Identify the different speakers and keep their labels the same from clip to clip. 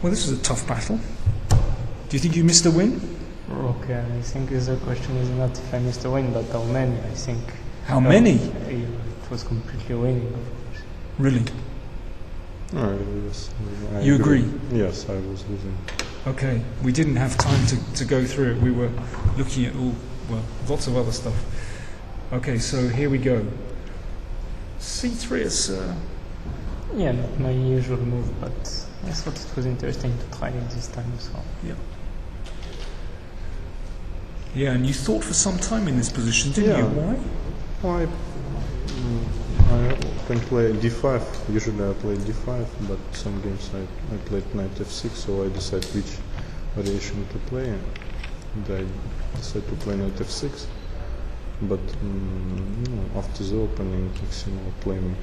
Speaker 1: Well, this is a tough battle. Do you think you missed a win?
Speaker 2: Okay, I think the question is not if I missed a win, but how many, I think.
Speaker 1: How many?
Speaker 2: It was completely winning, of course.
Speaker 1: Really?
Speaker 3: Yes,
Speaker 1: You agree?
Speaker 3: Yes, I was losing.
Speaker 1: Okay, we didn't have time to go through it. We were looking at lots of other stuff. Okay, so here we go. C3 is...
Speaker 2: Yeah, not my usual move, but I thought it was interesting to try it this time, so...
Speaker 1: Yeah. Yeah, and you thought for some time in this position, didn't you? Why?
Speaker 3: Why? I can play d5. Usually I play d5, but some games I played knight f6, so I decide which variation to play, and I decide to play knight f6. But after the opening, Maxime will play me.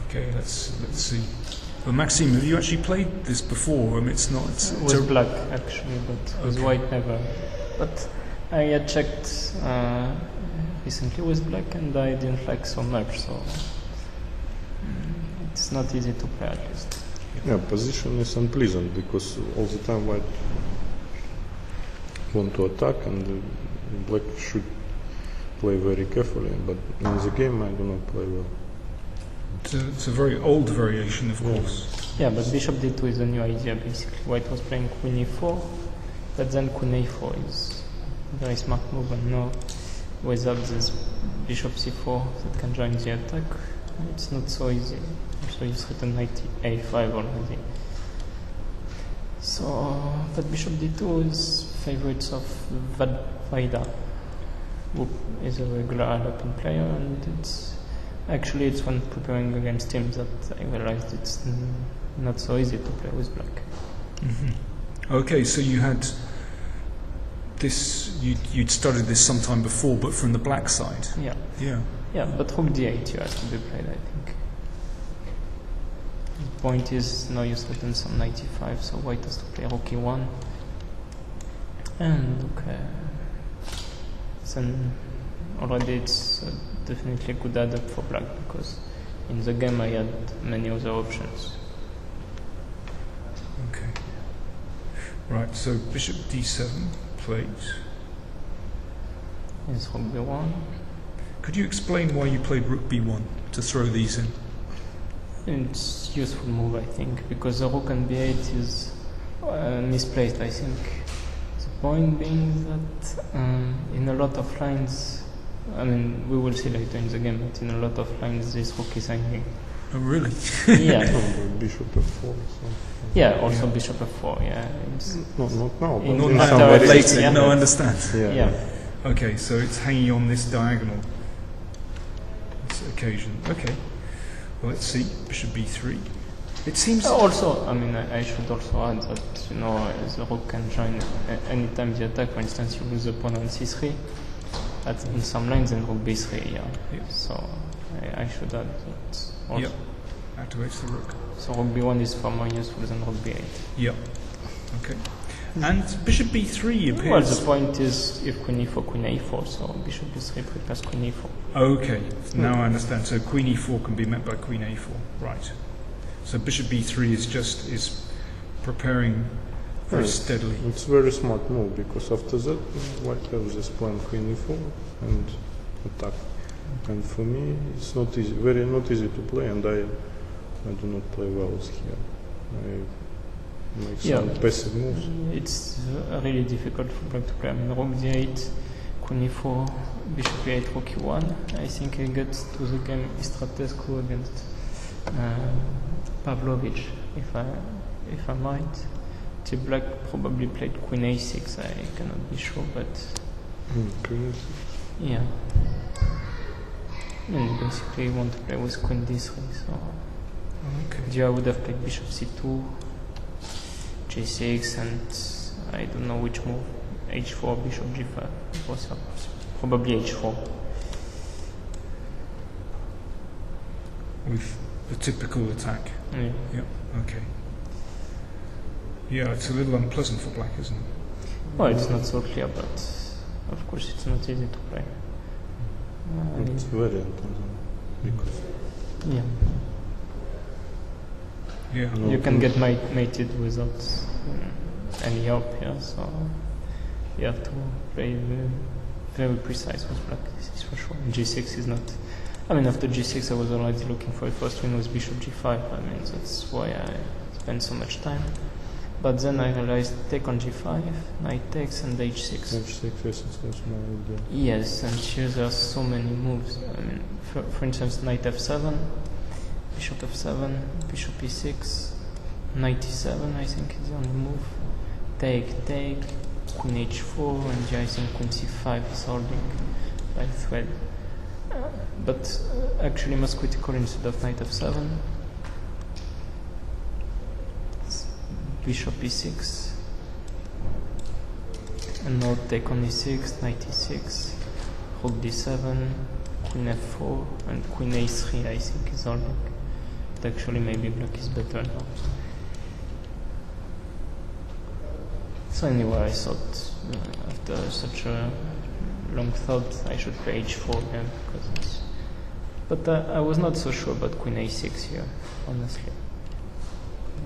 Speaker 1: Okay, let's see. Well, Maxime, have you actually played this before? I mean, it's not.
Speaker 2: It was black actually, but with white never. But I had checked recently with black, and I didn't like so much. So it's not easy to play at least.
Speaker 3: Yeah, position is unpleasant because all the time white want to attack, and black should play very carefully. But in the game, I do not play well.
Speaker 1: It's a very old variation, of course.
Speaker 2: Yeah, but bishop d2 is a new idea basically. White was playing queen e4, but then queen a4 is a very smart move, and now without this bishop c4 that can join the attack, it's not so easy. So he's written knight a5 already. So, but bishop d2 is favorites of Vaida, who is a regular Alpine player, and it's when preparing against him that I realized it's not so easy to play with black.
Speaker 1: Mm-hmm. Okay, so you had this. You'd studied this sometime before, but from the black side.
Speaker 2: Yeah.
Speaker 1: Yeah.
Speaker 2: Yeah, but rook d8 you have to be played, I think. The point is now you threaten some knight e5, so white has to play rook e1. And okay, then already it's definitely a good add-up for black, because in the game I had many other options.
Speaker 1: Okay. Right, so bishop d7 played.
Speaker 2: Is rook b1.
Speaker 1: Could you explain why you played rook b1 to throw these in?
Speaker 2: It's a useful move, I think, because the rook and b8 is misplaced, I think. The point being that in a lot of lines, I mean, we will see later in the game, but in a lot of lines this rook is hanging.
Speaker 1: Oh, really?
Speaker 2: Yeah.
Speaker 3: Bishop f4.
Speaker 2: Yeah, also bishop f4, yeah.
Speaker 3: No, not now, but
Speaker 1: Not
Speaker 3: in
Speaker 1: now,
Speaker 3: some
Speaker 1: but
Speaker 3: variations.
Speaker 1: later.
Speaker 2: Yeah.
Speaker 1: No, I understand.
Speaker 2: Yeah.
Speaker 1: Okay, so it's hanging on this diagonal. This occasion. Okay. Well, let's see. Bishop b3. It seems.
Speaker 2: Also, I mean, I should also add that, you know, the rook can join anytime the attack. For instance, you lose the pawn on c3. That's in some lines, and rook b3, yeah. So I should add that also.
Speaker 1: Yep. Activates the rook.
Speaker 2: So rook b1 is far more useful than rook b8.
Speaker 1: Yep. Okay. And bishop b3 appears.
Speaker 2: Well, the point is if queen e4, queen a4, so bishop b3 prepares queen e4.
Speaker 1: Okay, now I understand. So queen e4 can be met by queen a4, right? So bishop b3 is preparing very steadily.
Speaker 3: It's a very smart move, because after that white has this plan queen e4 and attack. And for me, it's not easy, not easy to play, and I do not play well here. I make some passive moves.
Speaker 2: It's really difficult for black to play. I mean, rook d8, queen e4, bishop e8, rook e1. I think I get to the game Istratescu against Pavlovich, if I might. The black probably played queen a6. I cannot be sure, but
Speaker 3: Queen a6.
Speaker 2: yeah. And basically, you want to play with queen d3. So
Speaker 1: Okay.
Speaker 2: I would have played bishop c2, g6, and I don't know which move. h4, bishop g5. Probably h4.
Speaker 1: With the typical attack.
Speaker 2: Yeah.
Speaker 1: Yep. Okay. Yeah, it's a little unpleasant for black, isn't it?
Speaker 2: Well, it's not so clear, but of course it's not easy to play.
Speaker 3: It's very unpleasant, because
Speaker 2: Yeah.
Speaker 1: Yeah.
Speaker 3: No,
Speaker 2: You can get mated without any help here, so you have to play very precise with black, this is for sure. And G6 is not... I mean, after G6 I was already looking for a first win with Bishop G5, I mean, that's why I spent so much time. But then I realized take on G5, knight takes, and H6.
Speaker 3: H6, yes, that's my idea.
Speaker 2: Yes, and here there are so many moves. I mean, for instance, knight F7, Bishop F7, Bishop E6, knight E7, I think is the only move. Take, Queen H4, and here I think Queen C5 is holding by the thread. But actually most critical instead of knight F7, Bishop E6, and now take on E6, knight E6, Rook D7, Queen F4, and Queen A3 I think is holding. But actually maybe black is better now. So anyway, I thought after such a long thought I should play H4 again, because it's... But I was not so sure about Queen A6 here, honestly.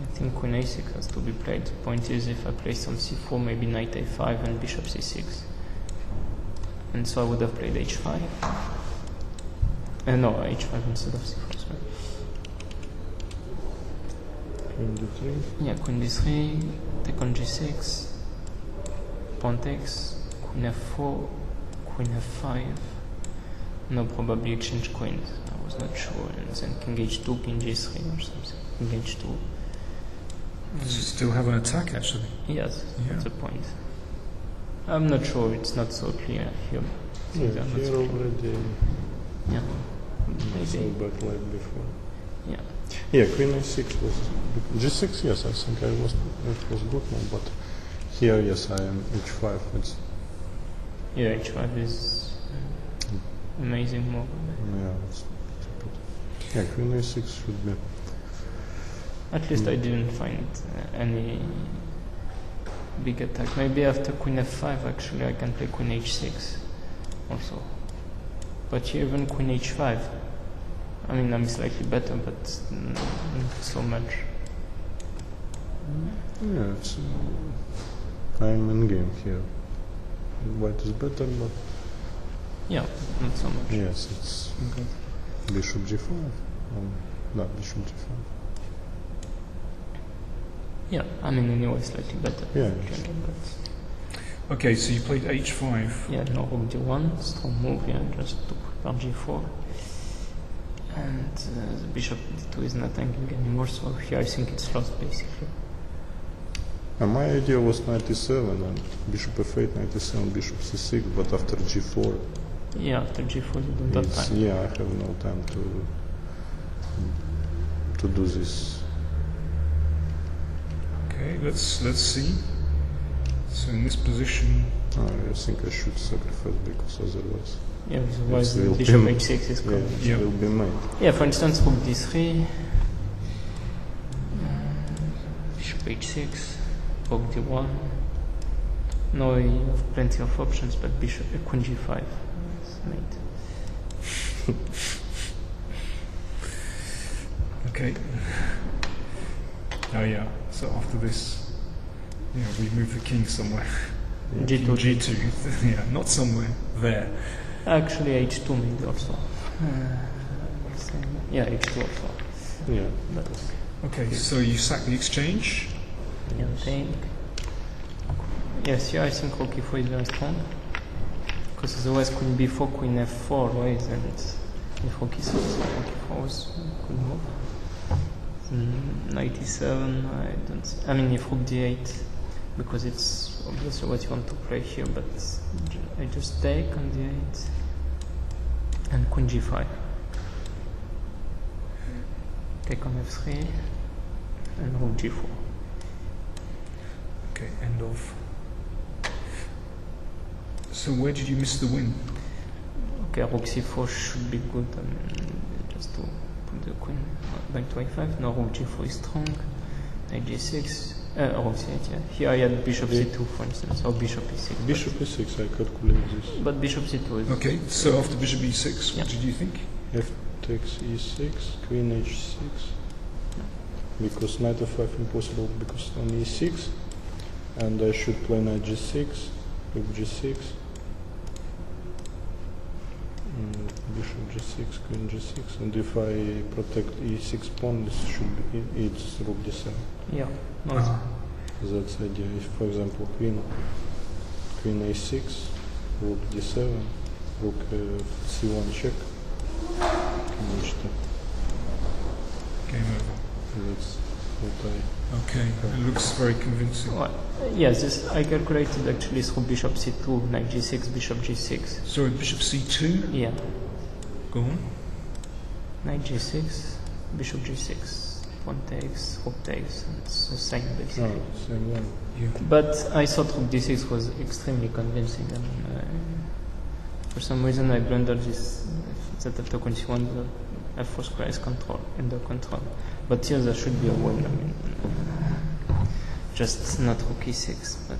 Speaker 2: I think Queen A6 has to be played. The point is, if I play some C4, maybe knight A5 and Bishop C6. And so I would have played H5. No, H5 instead of C4, sorry.
Speaker 3: Queen D3?
Speaker 2: Yeah, Queen D3, take on G6, pawn takes, Queen F4, Queen F5. No, probably exchange queens. I was not sure. And then King H2, King G3 or something. King H2.
Speaker 1: Still have an attack, actually.
Speaker 2: Yes,
Speaker 1: Yeah.
Speaker 2: that's the point. I'm not sure. It's not so clear here.
Speaker 3: Yeah,
Speaker 2: Things are not
Speaker 3: here
Speaker 2: so clear.
Speaker 3: already
Speaker 2: Yeah.
Speaker 3: so
Speaker 2: Maybe.
Speaker 3: back like before.
Speaker 2: Yeah.
Speaker 3: Yeah, Queen A6 was... G6, yes, I think it was good now, but here, yes, I am H5. It's,
Speaker 2: Yeah, H5 is amazing move.
Speaker 3: yeah, it's yeah, Queen A6 should be...
Speaker 2: At least I didn't find any big attack. Maybe after Queen F5 actually I can play Queen H6 also. But here even Queen H5, I mean I'm slightly better, but not so much.
Speaker 3: Yeah, it's... I'm in game here. White is better, but...
Speaker 2: Yeah, not so much.
Speaker 3: Yes, it's
Speaker 1: Okay.
Speaker 3: Bishop G5. No, Bishop G5.
Speaker 2: Yeah, I mean anyway slightly better.
Speaker 3: Yeah.
Speaker 2: But
Speaker 1: Okay, so you played H5.
Speaker 2: yeah, no Rook D1, strong move, yeah, just to prepare G4. And the Bishop D2 is not hanging anymore, so here I think it's lost basically.
Speaker 3: And my idea was knight E7 and Bishop F8, knight E7, Bishop C6, but after G4,
Speaker 2: Yeah, after G4 you don't have
Speaker 3: it's,
Speaker 2: time.
Speaker 3: yeah, I have no time to do this.
Speaker 1: Okay, let's see. So in this position,
Speaker 3: I think I should sacrifice because otherwise,
Speaker 2: Yeah, otherwise
Speaker 3: It will
Speaker 2: Bishop
Speaker 3: be-
Speaker 2: H6 is
Speaker 3: yeah,
Speaker 2: coming.
Speaker 3: it
Speaker 1: Yeah.
Speaker 3: will be made.
Speaker 2: Yeah, for instance, Rook D3, Bishop H6, Rook D1. No, you have plenty of options, but Bishop Queen G5 is made.
Speaker 1: okay. Oh yeah. So after this, yeah, we move the king somewhere.
Speaker 2: G2,
Speaker 1: G2. Yeah, not somewhere there.
Speaker 2: Actually, H2 maybe also. Yeah, H2 also.
Speaker 3: Yeah,
Speaker 2: But
Speaker 1: Okay, so you sack the exchange.
Speaker 2: yeah, take. Yes, here I think Rook E4 is very strong. Because otherwise Queen B4, Queen F4 always, and if Rook E6, Rook E4 was a good move. Knight E7, I don't see. I mean, if Rook D8, because it's obviously what you want to play here, but I just take on D8 and Queen G5. Take on F3 and Rook G4.
Speaker 1: Okay, end of. So where did you miss the win?
Speaker 2: Okay, Rook C4 should be good. I mean, just to put the queen back to A5. Now Rook G4 is strong. Knight G6. Rook C8, yeah. Here I had Bishop C2, for instance, or Bishop E6.
Speaker 3: Bishop E6, I calculate this.
Speaker 2: But Bishop C2 is...
Speaker 1: Okay, so after Bishop E6, what
Speaker 2: Yeah.
Speaker 1: did you think?
Speaker 3: F takes E6, Queen H6. because knight f5 impossible because on e6, and I should play knight g6, rook g6, bishop g6, queen g6, and if I protect e6 pawn, this should be it's rook d7.
Speaker 2: Yeah. No,
Speaker 3: That's the idea. If, for example, queen a6, rook d7, rook c1 check, king h2.
Speaker 1: Game over.
Speaker 3: That's what
Speaker 1: Okay, it looks very convincing.
Speaker 2: well, yes, this I calculated actually through bishop c2, knight g6, bishop g6.
Speaker 1: Sorry, bishop c2?
Speaker 2: Yeah.
Speaker 1: Go on.
Speaker 2: Knight g6, bishop g6, pawn takes, rook takes, and it's the same basically.
Speaker 3: Oh, same one.
Speaker 1: Yeah.
Speaker 2: But I thought rook d6 was extremely convincing. I mean, for some reason I blundered this that after queen c1 the f4 square is under control. But here there should be a win. I mean, just not rook e6, but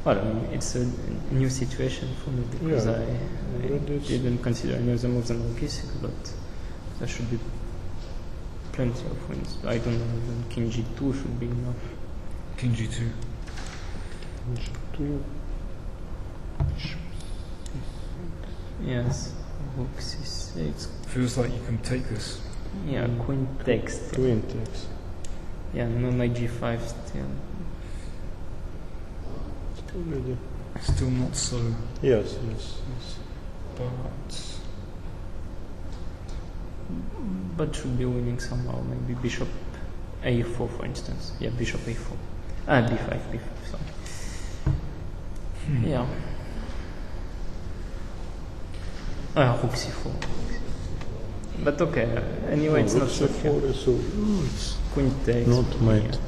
Speaker 2: well, I mean, it's a new situation for me because
Speaker 3: Yeah,
Speaker 2: I
Speaker 3: but it's-
Speaker 2: didn't consider any other moves than rook e6, but there should be plenty of wins. I don't know, even king g2 should be enough.
Speaker 1: King g2.
Speaker 3: G2.
Speaker 2: Yes, rook c6.
Speaker 1: Feels like you can take this.
Speaker 2: Yeah, queen takes.
Speaker 3: Queen takes.
Speaker 2: Yeah, no knight g5 still.
Speaker 3: Still ready.
Speaker 1: Still not so,
Speaker 3: Yes, yes, yes.
Speaker 2: But should be winning somehow. Maybe bishop a4, for instance. Yeah, bishop a4. B5, sorry. Yeah. Rook c4. But okay, anyway, it's not so clear.
Speaker 3: c4 is so. It's
Speaker 2: Queen takes.
Speaker 3: not mate.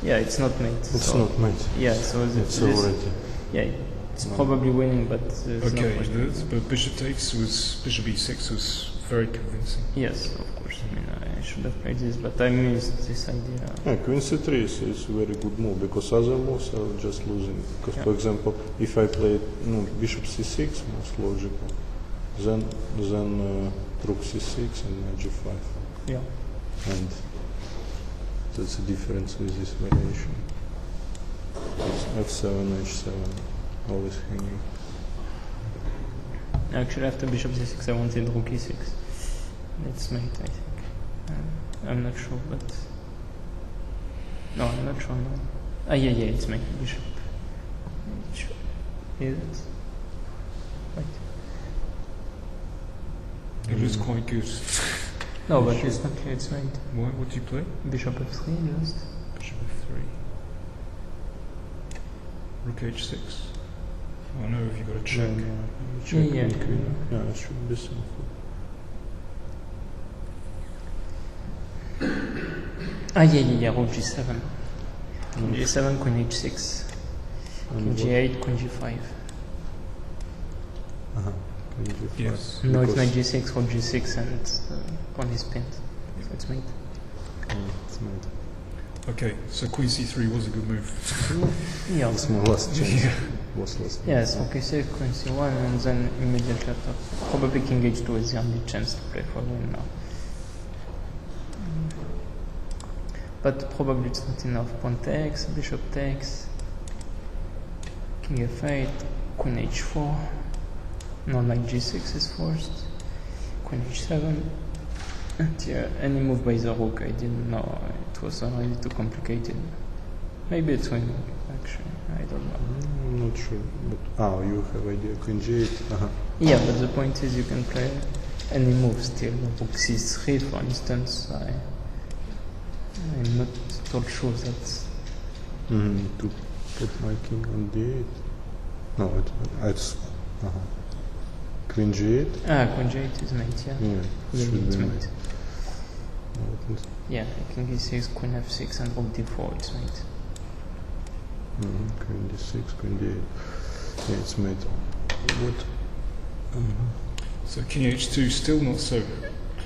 Speaker 2: Yeah, it's not mate.
Speaker 3: It's
Speaker 2: so,
Speaker 3: not mate.
Speaker 2: Yeah, so
Speaker 3: It's
Speaker 2: this,
Speaker 3: already.
Speaker 2: yeah, it's probably winning, but there's no
Speaker 1: okay,
Speaker 2: question.
Speaker 1: but bishop takes was, bishop e6 was very convincing.
Speaker 2: Yes, of course. I mean, I should have played this, but I missed this idea.
Speaker 3: Yeah, queen c3 is a very good move because other moves are just losing. Because, for example, if I play bishop c6, most logical, then rook c6 and knight g5,
Speaker 2: Yeah.
Speaker 3: and that's the difference with this variation. It's f7, h7, always hanging.
Speaker 2: Actually, after bishop c6, I wanted rook e6. It's mate, I think. I'm not sure, but no, I'm not sure. No. Yeah, it's mate. Bishop. Is it? Wait.
Speaker 1: It was quite good.
Speaker 2: No, but it's not clear. It's mate.
Speaker 1: What do you play?
Speaker 2: Bishop f3 just.
Speaker 1: Bishop f3. Rook h6. Oh no, have you got a check?
Speaker 3: Check
Speaker 2: Yeah.
Speaker 3: and queen. Yeah, it should be simple.
Speaker 2: Yeah, rook g7. King g7, queen h6. King
Speaker 3: And
Speaker 2: g8, queen g5.
Speaker 3: queen g5.
Speaker 1: Yes.
Speaker 2: No, it's
Speaker 3: Because-
Speaker 2: knight g6, rook g6, and pawn is pinned. So it's mate.
Speaker 3: It's mate.
Speaker 1: Okay, so queen c3 was a good move.
Speaker 2: Yeah.
Speaker 3: That's my last chance. Was last.
Speaker 2: Yes, rook e6, queen c1, and then immediately after. Probably king h2 is the only chance to play for win now. But probably it's not enough. Pawn takes, bishop takes, king f8, queen h4. No, knight g6 is forced. Queen h7. And yeah, any move by the rook, I didn't know. It was already too complicated. Maybe it's winning, actually. I don't know.
Speaker 3: I'm not sure. But you have idea. Queen g8.
Speaker 2: Yeah, but the point is you can play any move still. Rook c3, for instance. I'm not told sure that.
Speaker 3: To put my king on d8. No, it's queen g8.
Speaker 2: Queen g8 is mate, yeah.
Speaker 3: Yeah, it
Speaker 2: Yeah,
Speaker 3: should
Speaker 2: it's
Speaker 3: be
Speaker 2: mate.
Speaker 3: mate. No, it's-
Speaker 2: Yeah, king e6, queen f6, and rook d4, it's mate.
Speaker 3: Queen d6, queen d8. Yeah, it's mate. What?
Speaker 1: So king h2 still not so.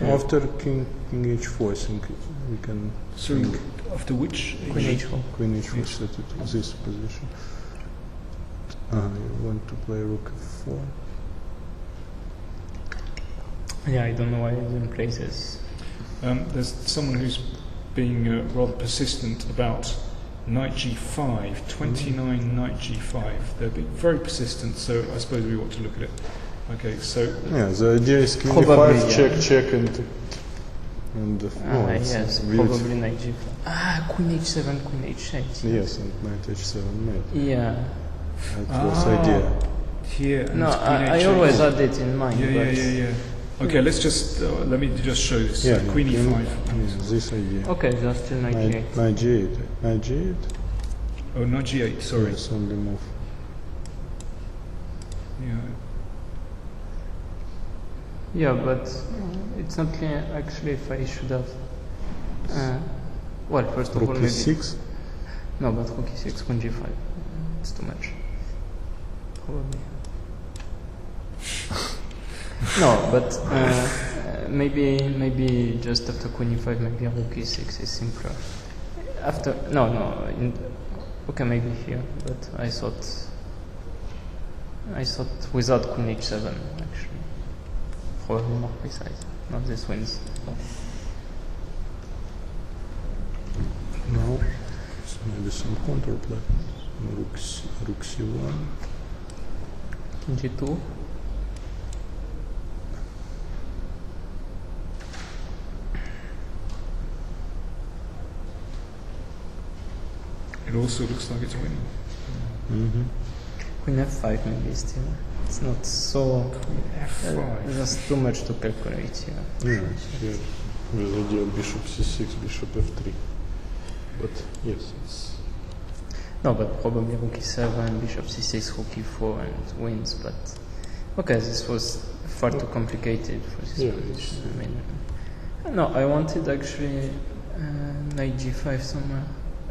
Speaker 3: After king h4, I think we can.
Speaker 1: So
Speaker 3: think
Speaker 1: after which?
Speaker 2: Queen h4.
Speaker 3: Queen h4 set it to this position. You want to play rook f4?
Speaker 2: Yeah, I don't know why I didn't play this.
Speaker 1: There's someone who's being rather persistent about knight g5, 29 knight g5. They're being very persistent, so I suppose we ought to look at it. Okay, so
Speaker 3: Yeah, the idea is queen
Speaker 2: Probably,
Speaker 3: e5,
Speaker 2: yeah.
Speaker 3: check, and it's
Speaker 2: yes,
Speaker 3: beautiful.
Speaker 2: probably knight g5. Queen h7, queen h8.
Speaker 3: Yes, and knight h7 mate.
Speaker 2: Yeah.
Speaker 3: That was idea.
Speaker 1: Here and
Speaker 2: No,
Speaker 1: queen
Speaker 2: I
Speaker 1: h8.
Speaker 2: always had it in mind.
Speaker 1: Yeah,
Speaker 2: but
Speaker 1: yeah. Okay, let's just let me just show this.
Speaker 3: Yeah,
Speaker 1: Queen e5.
Speaker 3: this idea.
Speaker 2: Okay, just still knight g8.
Speaker 3: Knight g8. Knight g8.
Speaker 1: Oh, knight g8. Sorry.
Speaker 3: Yes, only move.
Speaker 1: Yeah.
Speaker 2: Yeah, but it's not clear actually if I should have. Well, first of all,
Speaker 3: Rook
Speaker 2: maybe.
Speaker 3: e6.
Speaker 2: No, but rook e6, queen g5. It's too much. Probably. No, but maybe just after queen e5, maybe rook e6 is simpler. After okay, maybe here, but I thought without queen h7 actually. Probably more precise. Not this wins.
Speaker 3: Now, so maybe some counterplay. Rook c1.
Speaker 2: King g2.
Speaker 1: It also looks like it's winning.
Speaker 3: Mm-hmm.
Speaker 2: Queen f5 maybe still. It's not so.
Speaker 1: F5.
Speaker 2: There's too much to calculate here.
Speaker 3: Yeah, here with idea bishop c6, bishop f3. But yes, it's
Speaker 2: No, but probably rook e7, bishop c6, rook e4, and wins. But okay, this was far too complicated for this position. I mean, no, I wanted actually knight g5 somewhere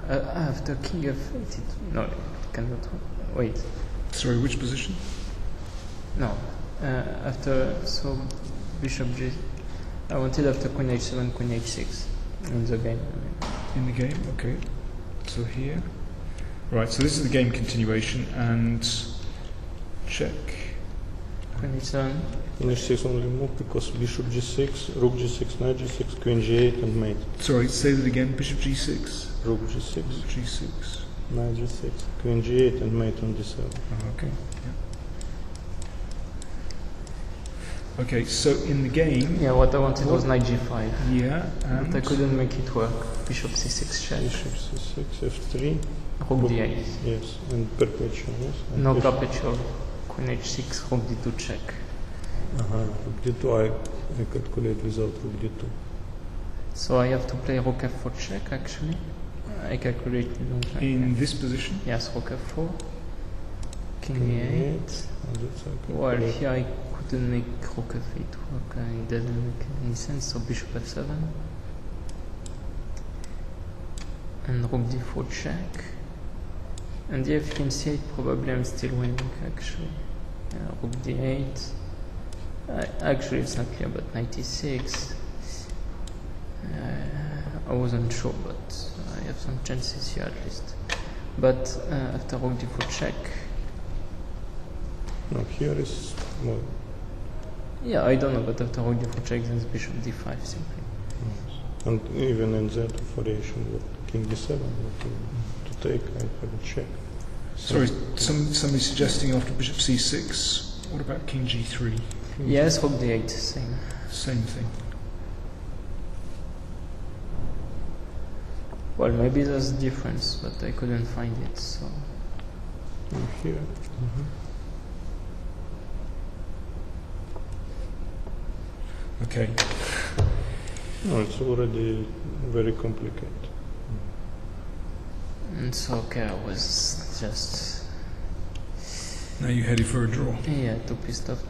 Speaker 2: after king f8. No, it cannot. Wait,
Speaker 1: Sorry, which position?
Speaker 2: no. After bishop g. I wanted after queen h7, queen h6 in the game.
Speaker 1: In the game, okay. So here. Right, so this is the game continuation and check.
Speaker 2: Queen h7.
Speaker 3: queen h6 only move because bishop g6, rook g6, knight g6, queen g8 and mate.
Speaker 1: Sorry, say that again. Bishop g6.
Speaker 3: Rook g6,
Speaker 1: Rook g6.
Speaker 3: knight g6, queen g8 and mate on d7.
Speaker 1: Oh, okay. Yeah. Okay, so in the game,
Speaker 2: Yeah, what I wanted was knight g5.
Speaker 1: yeah, and
Speaker 2: But I couldn't make it work. Bishop c6 check.
Speaker 3: Bishop c6, f3,
Speaker 2: Rook d8.
Speaker 3: yes, and perpetual, yes. And
Speaker 2: No
Speaker 3: bishop-
Speaker 2: perpetual. Queen h6, rook d2 check.
Speaker 3: Rook d2, I calculate without rook d2.
Speaker 2: So I have to play rook f4 check actually. I calculate long time.
Speaker 1: in this position,
Speaker 2: Yes, rook f4. King
Speaker 3: King
Speaker 2: e8.
Speaker 3: And that's I
Speaker 2: Well,
Speaker 3: calculate.
Speaker 2: here I couldn't make rook f8 work. It doesn't make any sense. So bishop f7. And rook d4 check. And if king c8, probably I'm still winning actually. Rook d8. Actually, it's not clear, but knight e6. I wasn't sure, but I have some chances here at least. But after rook d4 check.
Speaker 3: No, here is well,
Speaker 2: Yeah, I don't know, but after rook d4 check, then it's bishop d5 simply.
Speaker 3: and even in that variation with king d7 to take, I have a check.
Speaker 1: sorry, somebody suggesting after bishop c6. What about king g3?
Speaker 2: Yes, rook d8, same.
Speaker 1: Same thing.
Speaker 2: Well, maybe there's a difference, but I couldn't find it, so.
Speaker 3: And here,
Speaker 1: Okay.
Speaker 3: no, it's already very complicated.
Speaker 2: And so, okay, I was just.
Speaker 1: Now you're headed for a draw.
Speaker 2: Yeah, too pissed off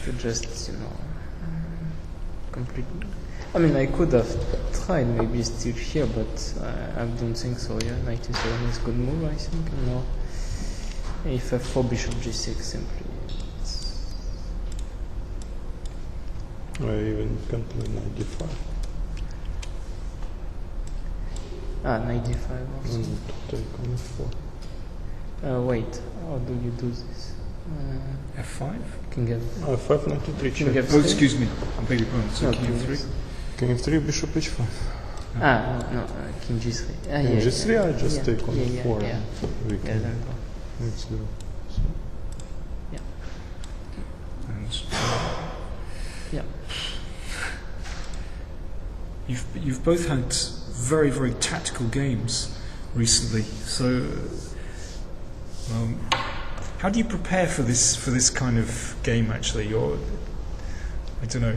Speaker 2: to just, complete. I mean, I could have tried maybe still here, but I don't think so. Yeah, knight e7 is a good move, I think. And now, if f4, bishop g6 simply.
Speaker 3: I even can play knight d5
Speaker 2: Knight d5 also.
Speaker 3: and to take on f4.
Speaker 2: Wait, how do you do this?
Speaker 1: F5?
Speaker 2: King F.
Speaker 3: 5 knight to 3
Speaker 2: King
Speaker 3: check.
Speaker 2: F3.
Speaker 1: Oh, excuse me. I beg your pardon. So
Speaker 2: No,
Speaker 1: king
Speaker 2: King
Speaker 1: f3.
Speaker 3: King f3, bishop h5.
Speaker 2: King G3.
Speaker 3: King g3, I just take on e4
Speaker 2: Yeah.
Speaker 3: and we can let's go. So,
Speaker 1: And
Speaker 2: Yeah.
Speaker 1: you've both had very, very tactical games recently. So, how do you prepare for this kind of game? Actually, or I don't know,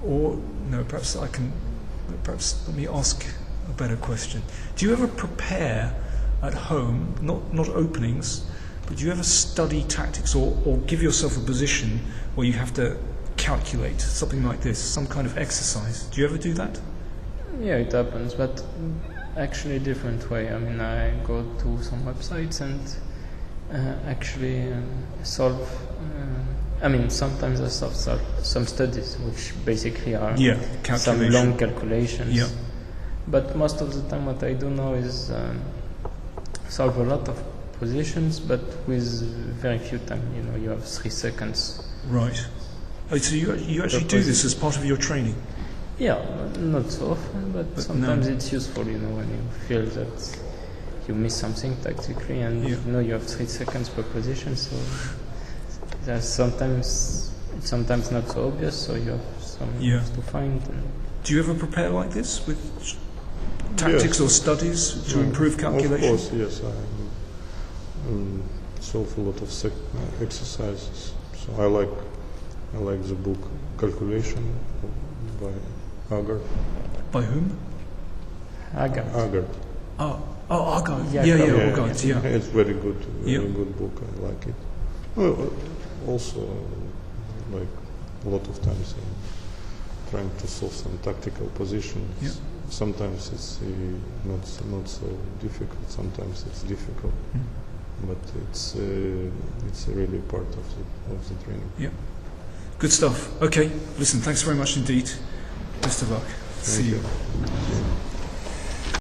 Speaker 1: or no, perhaps let me ask a better question. Do you ever prepare at home, not openings, but do you ever study tactics or give yourself a position where you have to calculate something like this, some kind of exercise? Do you ever do that?
Speaker 2: Yeah, it happens, but actually different way. I mean, I go to some websites and actually solve. I mean, sometimes I solve some studies, which basically are some long calculations.
Speaker 1: Yeah.
Speaker 2: But most of the time, what I do now is solve a lot of positions, but with very few time. You know, you have 3 seconds.
Speaker 1: Right. Oh, so you actually do this as part of your training?
Speaker 2: Yeah, not so often, but sometimes it's useful. You know, when you feel that you miss something tactically, and you know you have 3 seconds per position, so there's sometimes not so obvious, so you have some to find.
Speaker 3: Do you ever prepare like this with tactics or studies to improve calculation?
Speaker 1: Of course, yes. I solve a lot of exercises. So I like the book Calculation by Agar.
Speaker 3: By whom?
Speaker 2: Agar.
Speaker 3: Agar.
Speaker 1: Yeah,
Speaker 3: It's very good book. I like it. Well, also, like a lot of times, I'm trying to solve some tactical positions.
Speaker 1: Yeah.
Speaker 3: Sometimes it's not so difficult. Sometimes it's difficult, but it's really part of the training.
Speaker 1: Yeah. Good stuff. Okay. Listen, thanks very much indeed. Best of luck. See you.